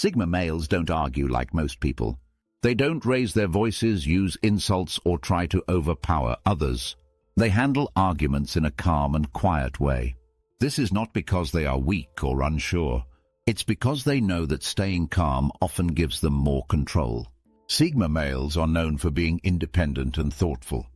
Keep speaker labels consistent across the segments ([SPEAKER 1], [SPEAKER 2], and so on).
[SPEAKER 1] Sigma males don't argue like most people. They don't raise their voices, use insults, or try to overpower others. They handle arguments in a calm and quiet way. This is not because they are weak or unsure. It's because they know that staying calm often gives them more control. Sigma males are known for being independent and thoughtful.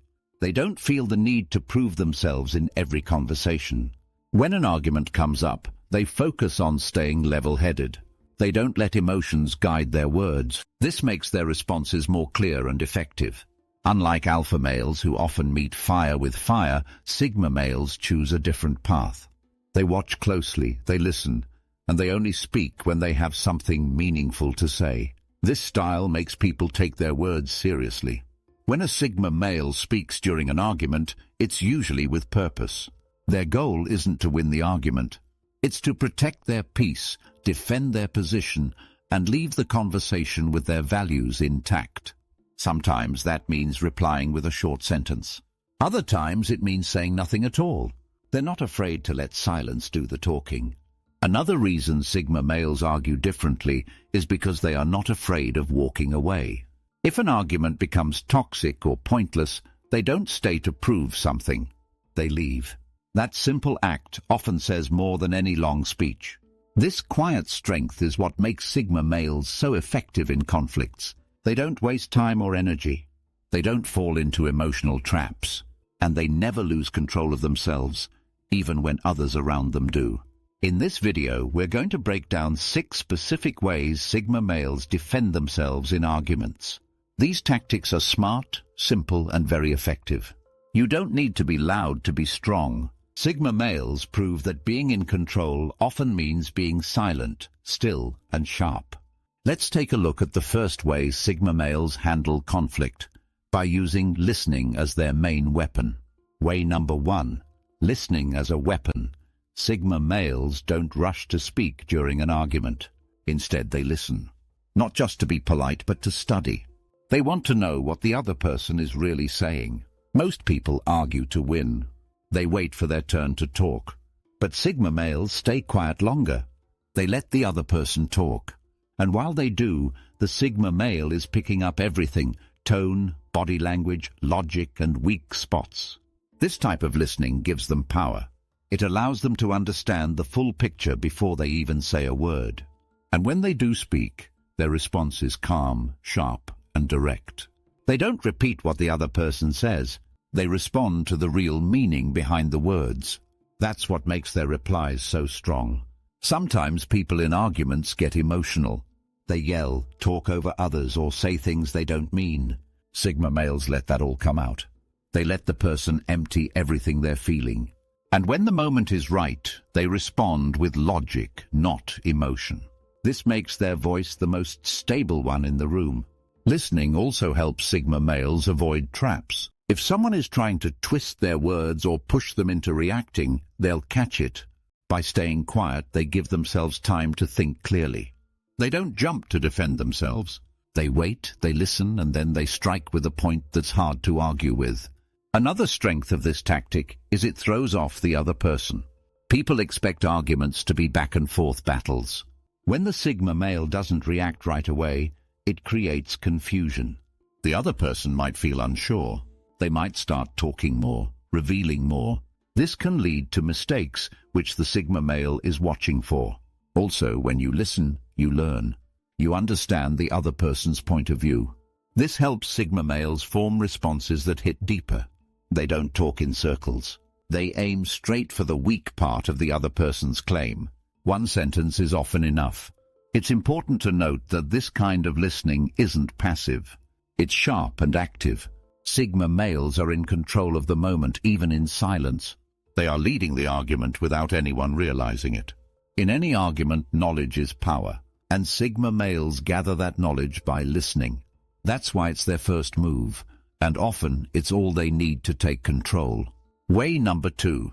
[SPEAKER 1] They don't feel the need to prove themselves in every conversation. When an argument comes up, they focus on staying level-headed. They don't let emotions guide their words. This makes their responses more clear and effective. Unlike alpha males who often meet fire with fire, Sigma males choose a different path. They watch closely, they listen, and they only speak when they have something meaningful to say. This style makes people take their words seriously. When a Sigma male speaks during an argument, it's usually with purpose. Their goal isn't to win the argument. It's to protect their peace, defend their position, and leave the conversation with their values intact. Sometimes that means replying with a short sentence. Other times it means saying nothing at all. They're not afraid to let silence do the talking. Another reason Sigma males argue differently is because they are not afraid of walking away. If an argument becomes toxic or pointless, they don't stay to prove something. They leave. That simple act often says more than any long speech. This quiet strength is what makes Sigma males so effective in conflicts. They don't waste time or energy. They don't fall into emotional traps. And they never lose control of themselves, even when others around them do. In this video, we're going to break down 6 specific ways Sigma males defend themselves in arguments. These tactics are smart, simple, and very effective. You don't need to be loud to be strong. Sigma males prove that being in control often means being silent, still, and sharp. Let's take a look at the first way Sigma males handle conflict, by using listening as their main weapon. Way number 1. Listening as a weapon. Sigma males don't rush to speak during an argument. Instead, they listen. Not just to be polite, but to study. They want to know what the other person is really saying. Most people argue to win. They wait for their turn to talk. But Sigma males stay quiet longer. They let the other person talk. And while they do, the Sigma male is picking up everything: tone, body language, logic, and weak spots. This type of listening gives them power. It allows them to understand the full picture before they even say a word. And when they do speak, their response is calm, sharp, and direct. They don't repeat what the other person says. They respond to the real meaning behind the words. That's what makes their replies so strong. Sometimes people in arguments get emotional. They yell, talk over others, or say things they don't mean. Sigma males let that all come out. They let the person empty everything they're feeling. And when the moment is right, they respond with logic, not emotion. This makes their voice the most stable one in the room. Listening also helps Sigma males avoid traps. If someone is trying to twist their words or push them into reacting, they'll catch it. By staying quiet, they give themselves time to think clearly. They don't jump to defend themselves. They wait, they listen, and then they strike with a point that's hard to argue with. Another strength of this tactic is it throws off the other person. People expect arguments to be back-and-forth battles. When the Sigma male doesn't react right away, it creates confusion. The other person might feel unsure. They might start talking more, revealing more. This can lead to mistakes, which the Sigma male is watching for. Also, when you listen, you learn. You understand the other person's point of view. This helps Sigma males form responses that hit deeper. They don't talk in circles. They aim straight for the weak part of the other person's claim. One sentence is often enough. It's important to note that this kind of listening isn't passive. It's sharp and active. Sigma males are in control of the moment, even in silence. They are leading the argument without anyone realizing it. In any argument, knowledge is power, and Sigma males gather that knowledge by listening. That's why it's their first move, and often it's all they need to take control. Way number 2.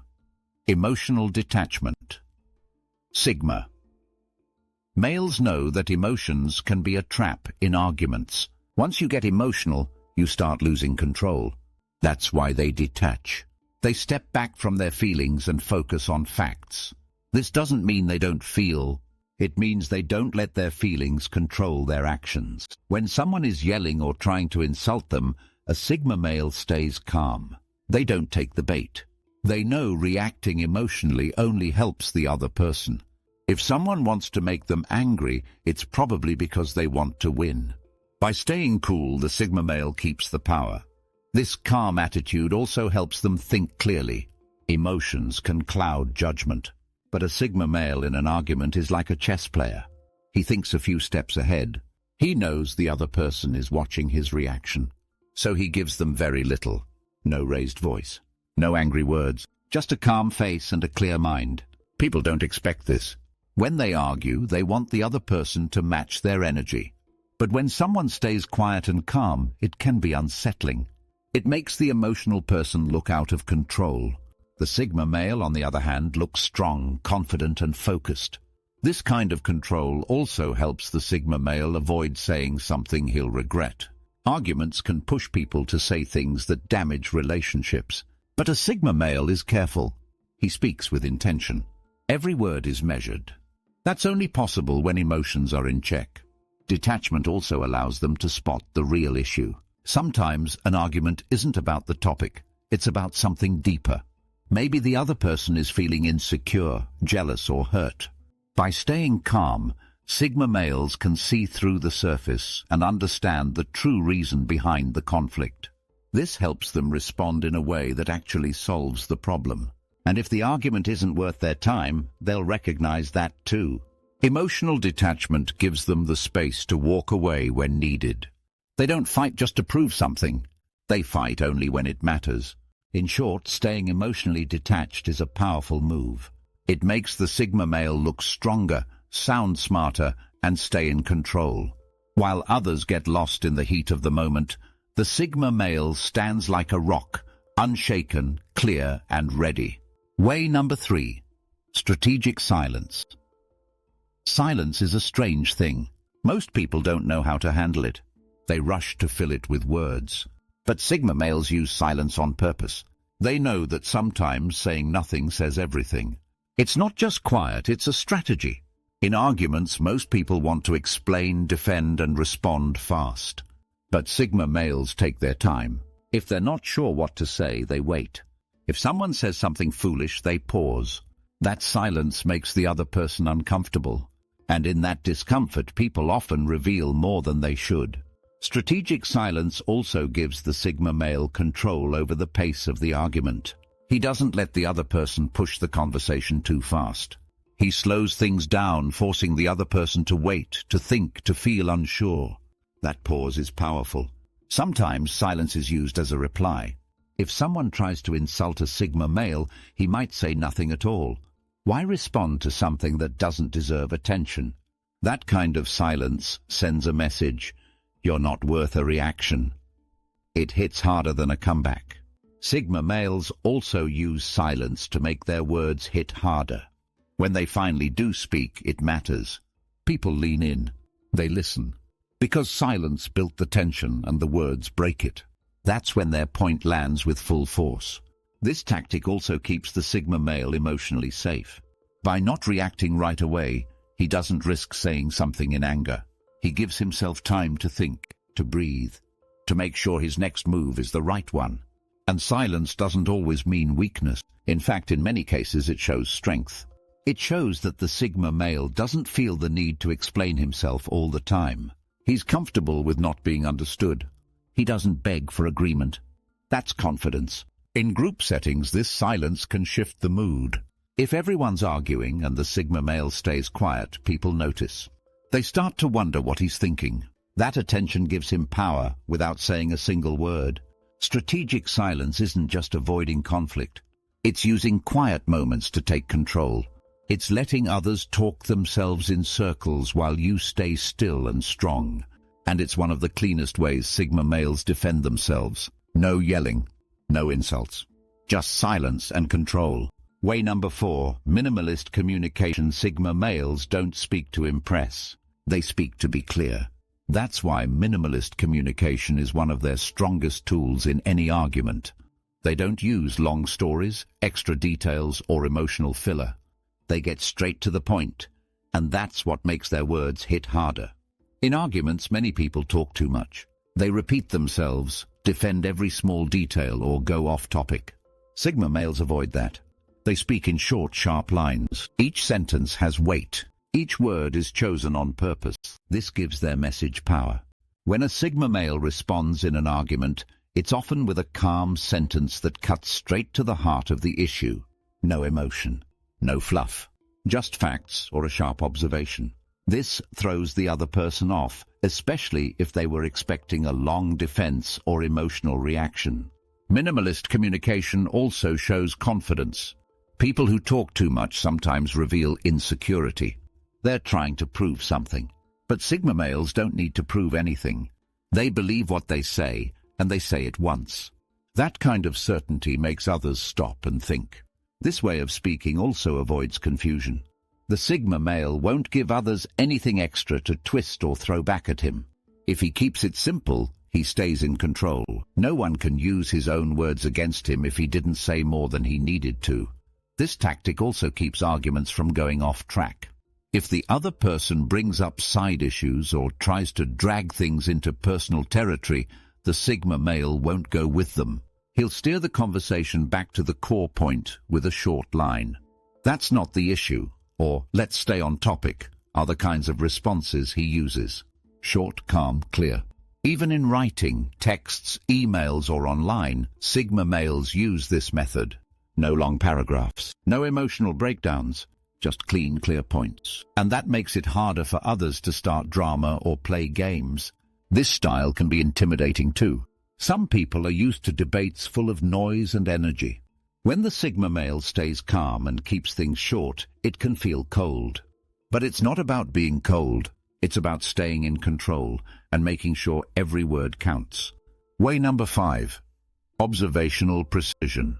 [SPEAKER 1] Emotional detachment. Sigma males know that emotions can be a trap in arguments. Once you get emotional, you start losing control. That's why they detach. They step back from their feelings and focus on facts. This doesn't mean they don't feel. It means they don't let their feelings control their actions. When someone is yelling or trying to insult them, a Sigma male stays calm. They don't take the bait. They know reacting emotionally only helps the other person. If someone wants to make them angry, it's probably because they want to win. By staying cool, the Sigma male keeps the power. This calm attitude also helps them think clearly. Emotions can cloud judgment. But a Sigma male in an argument is like a chess player. He thinks a few steps ahead. He knows the other person is watching his reaction. So he gives them very little. No raised voice. No angry words. Just a calm face and a clear mind. People don't expect this. When they argue, they want the other person to match their energy. But when someone stays quiet and calm, it can be unsettling. It makes the emotional person look out of control. The Sigma male, on the other hand, looks strong, confident, and focused. This kind of control also helps the Sigma male avoid saying something he'll regret. Arguments can push people to say things that damage relationships. But a Sigma male is careful. He speaks with intention. Every word is measured. That's only possible when emotions are in check. Detachment also allows them to spot the real issue. Sometimes an argument isn't about the topic. It's about something deeper. Maybe the other person is feeling insecure, jealous, or hurt. By staying calm, Sigma males can see through the surface and understand the true reason behind the conflict. This helps them respond in a way that actually solves the problem. And if the argument isn't worth their time, they'll recognize that too. Emotional detachment gives them the space to walk away when needed. They don't fight just to prove something. They fight only when it matters. In short, staying emotionally detached is a powerful move. It makes the Sigma male look stronger, sound smarter, and stay in control. While others get lost in the heat of the moment, the Sigma male stands like a rock, unshaken, clear, and ready. Way number 3. Strategic silence. Silence is a strange thing. Most people don't know how to handle it. They rush to fill it with words. But Sigma males use silence on purpose. They know that sometimes saying nothing says everything. It's not just quiet, it's a strategy. In arguments, most people want to explain, defend, and respond fast. But Sigma males take their time. If they're not sure what to say, they wait. If someone says something foolish, they pause. That silence makes the other person uncomfortable. And in that discomfort, people often reveal more than they should. Strategic silence also gives the Sigma male control over the pace of the argument. He doesn't let the other person push the conversation too fast. He slows things down, forcing the other person to wait, to think, to feel unsure. That pause is powerful. Sometimes silence is used as a reply. If someone tries to insult a Sigma male, he might say nothing at all. Why respond to something that doesn't deserve attention? That kind of silence sends a message. You're not worth a reaction. It hits harder than a comeback. Sigma males also use silence to make their words hit harder. When they finally do speak, it matters. People lean in. They listen. Because silence built the tension and the words break it. That's when their point lands with full force. This tactic also keeps the Sigma male emotionally safe. By not reacting right away, he doesn't risk saying something in anger. He gives himself time to think, to breathe, to make sure his next move is the right one. And silence doesn't always mean weakness. In fact, in many cases, it shows strength. It shows that the Sigma male doesn't feel the need to explain himself all the time. He's comfortable with not being understood. He doesn't beg for agreement. That's confidence. In group settings, this silence can shift the mood. If everyone's arguing and the Sigma male stays quiet, people notice. They start to wonder what he's thinking. That attention gives him power without saying a single word. Strategic silence isn't just avoiding conflict. It's using quiet moments to take control. It's letting others talk themselves in circles while you stay still and strong. And it's one of the cleanest ways Sigma males defend themselves. No yelling, no insults. Just silence and control. Way number 4, minimalist communication. Sigma males don't speak to impress. They speak to be clear. That's why minimalist communication is one of their strongest tools in any argument. They don't use long stories, extra details, or emotional filler. They get straight to the point. and that's what makes their words hit harder. In arguments, many people talk too much. They repeat themselves, defend every small detail, or go off topic. Sigma males avoid that. They speak in short, sharp lines. Each sentence has weight. Each word is chosen on purpose. This gives their message power. When a Sigma male responds in an argument, it's often with a calm sentence that cuts straight to the heart of the issue. No emotion, no fluff, just facts or a sharp observation. This throws the other person off, especially if they were expecting a long defense or emotional reaction. Minimalist communication also shows confidence. People who talk too much sometimes reveal insecurity. They're trying to prove something. But Sigma males don't need to prove anything. They believe what they say, and they say it once. That kind of certainty makes others stop and think. This way of speaking also avoids confusion. The Sigma male won't give others anything extra to twist or throw back at him. If he keeps it simple, he stays in control. No one can use his own words against him if he didn't say more than he needed to. This tactic also keeps arguments from going off track. If the other person brings up side issues or tries to drag things into personal territory, the Sigma male won't go with them. He'll steer the conversation back to the core point with a short line. "That's not the issue," or "let's stay on topic," are the kinds of responses he uses. Short, calm, clear. Even in writing, texts, emails, or online, Sigma males use this method. No long paragraphs, no emotional breakdowns, just clean, clear points. And that makes it harder for others to start drama or play games. This style can be intimidating too. Some people are used to debates full of noise and energy. When the Sigma male stays calm and keeps things short, it can feel cold. But it's not about being cold. It's about staying in control and making sure every word counts. Way number 5. Observational precision.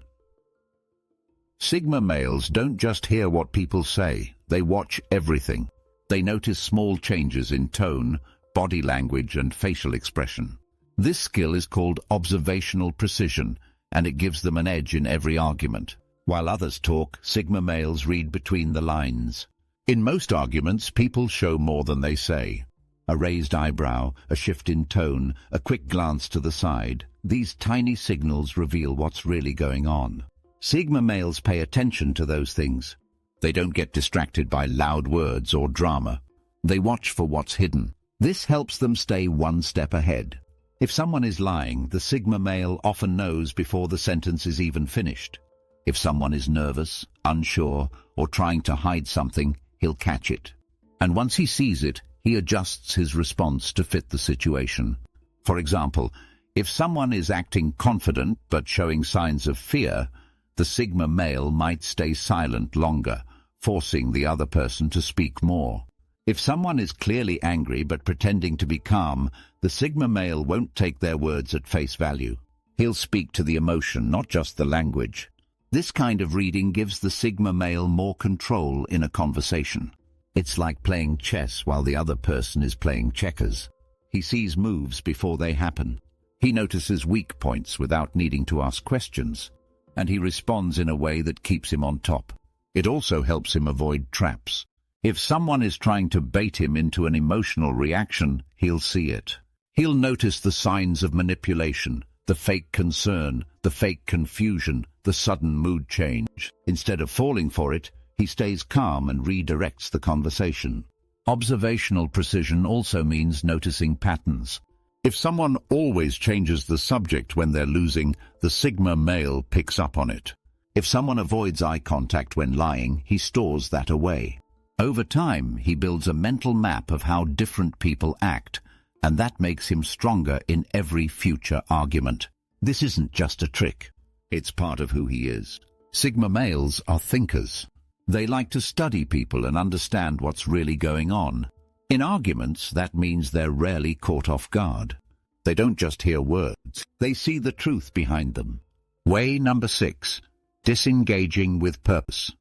[SPEAKER 1] Sigma males don't just hear what people say, they watch everything. They notice small changes in tone, body language, and facial expression. This skill is called observational precision, and it gives them an edge in every argument. While others talk, Sigma males read between the lines. In most arguments, people show more than they say. A raised eyebrow, a shift in tone, a quick glance to the side. These tiny signals reveal what's really going on. Sigma males pay attention to those things. They don't get distracted by loud words or drama. They watch for what's hidden. This helps them stay one step ahead. If someone is lying, the Sigma male often knows before the sentence is even finished. If someone is nervous, unsure, or trying to hide something, he'll catch it. And once he sees it, he adjusts his response to fit the situation. For example, if someone is acting confident but showing signs of fear, the Sigma male might stay silent longer, forcing the other person to speak more. If someone is clearly angry but pretending to be calm, the Sigma male won't take their words at face value. He'll speak to the emotion, not just the language. This kind of reading gives the Sigma male more control in a conversation. It's like playing chess while the other person is playing checkers. He sees moves before they happen. He notices weak points without needing to ask questions, and he responds in a way that keeps him on top. It also helps him avoid traps. If someone is trying to bait him into an emotional reaction, he'll see it. He'll notice the signs of manipulation, the fake concern, the fake confusion, the sudden mood change. Instead of falling for it, he stays calm and redirects the conversation. Observational precision also means noticing patterns. If someone always changes the subject when they're losing, the Sigma male picks up on it. If someone avoids eye contact when lying, he stores that away. Over time, he builds a mental map of how different people act, and that makes him stronger in every future argument. This isn't just a trick. It's part of who he is. Sigma males are thinkers. They like to study people and understand what's really going on. In arguments, that means they're rarely caught off guard. They don't just hear words. They see the truth behind them. Way number 6. Disengaging with purpose.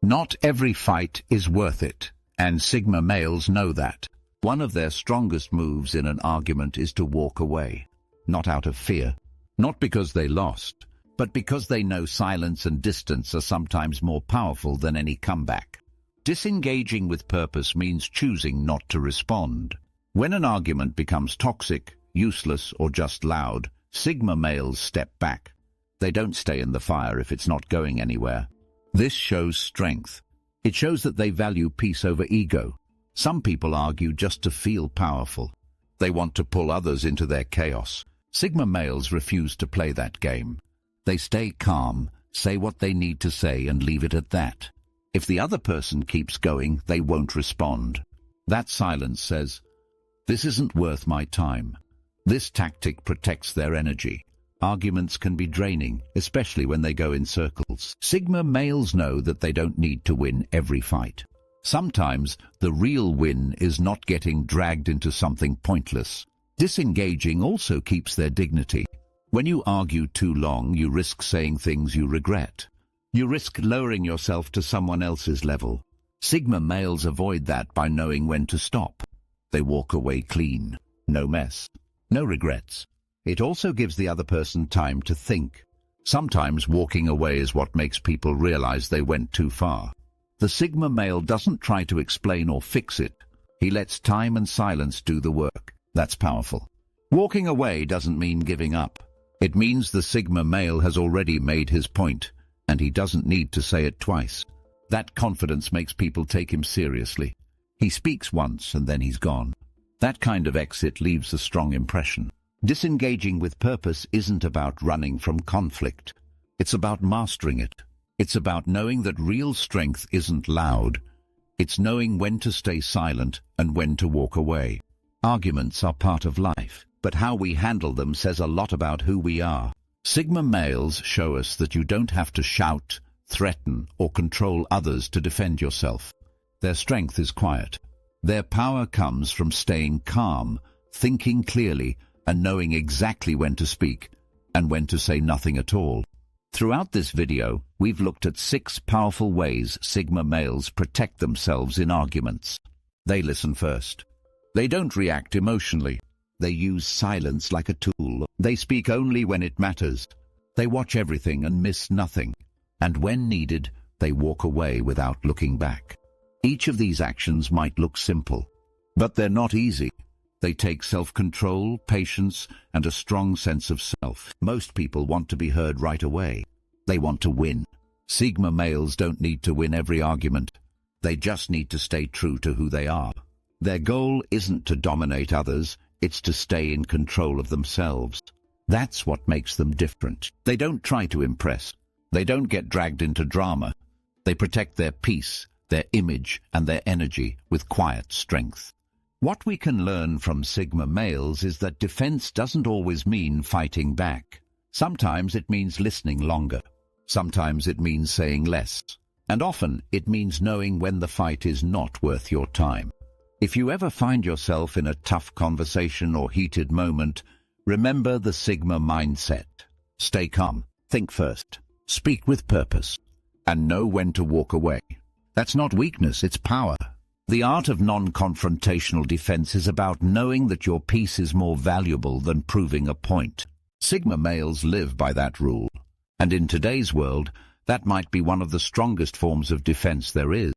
[SPEAKER 1] Not every fight is worth it, and Sigma males know that. One of their strongest moves in an argument is to walk away. Not out of fear, not because they lost, but because they know silence and distance are sometimes more powerful than any comeback. Disengaging with purpose means choosing not to respond. When an argument becomes toxic, useless, or just loud, Sigma males step back. They don't stay in the fire if it's not going anywhere. This shows strength. It shows that they value peace over ego. Some people argue just to feel powerful. They want to pull others into their chaos. Sigma males refuse to play that game. They stay calm, say what they need to say, and leave it at that. If the other person keeps going, they won't respond. That silence says, "This isn't worth my time." This tactic protects their energy. Arguments can be draining, especially when they go in circles. Sigma males know that they don't need to win every fight. Sometimes the real win is not getting dragged into something pointless. Disengaging also keeps their dignity. When you argue too long, you risk saying things you regret. You risk lowering yourself to someone else's level. Sigma males avoid that by knowing when to stop. They walk away clean. No mess. No regrets. It also gives the other person time to think. Sometimes walking away is what makes people realize they went too far. The Sigma male doesn't try to explain or fix it. He lets time and silence do the work. That's powerful. Walking away doesn't mean giving up. It means the Sigma male has already made his point, and he doesn't need to say it twice. That confidence makes people take him seriously. He speaks once and then he's gone. That kind of exit leaves a strong impression. Disengaging with purpose isn't about running from conflict. It's about mastering it. It's about knowing that real strength isn't loud. It's knowing when to stay silent and when to walk away. Arguments are part of life, but how we handle them says a lot about who we are. Sigma males show us that you don't have to shout, threaten, or control others to defend yourself. Their strength is quiet. Their power comes from staying calm, thinking clearly, and knowing exactly when to speak and when to say nothing at all. Throughout this video, we've looked at 6 powerful ways Sigma males protect themselves in arguments. They listen first. They don't react emotionally. They use silence like a tool. They speak only when it matters. They watch everything and miss nothing. And when needed, they walk away without looking back. Each of these actions might look simple, but they're not easy. They take self-control, patience, and a strong sense of self. Most people want to be heard right away. They want to win. Sigma males don't need to win every argument. They just need to stay true to who they are. Their goal isn't to dominate others, it's to stay in control of themselves. That's what makes them different. They don't try to impress. They don't get dragged into drama. They protect their peace, their image, and their energy with quiet strength. What we can learn from Sigma males is that defense doesn't always mean fighting back. Sometimes it means listening longer. Sometimes it means saying less. And often it means knowing when the fight is not worth your time. If you ever find yourself in a tough conversation or heated moment, remember the Sigma mindset. Stay calm, think first, speak with purpose, and know when to walk away. That's not weakness, it's power. The art of non-confrontational defense is about knowing that your peace is more valuable than proving a point. Sigma males live by that rule. And in today's world, that might be one of the strongest forms of defense there is.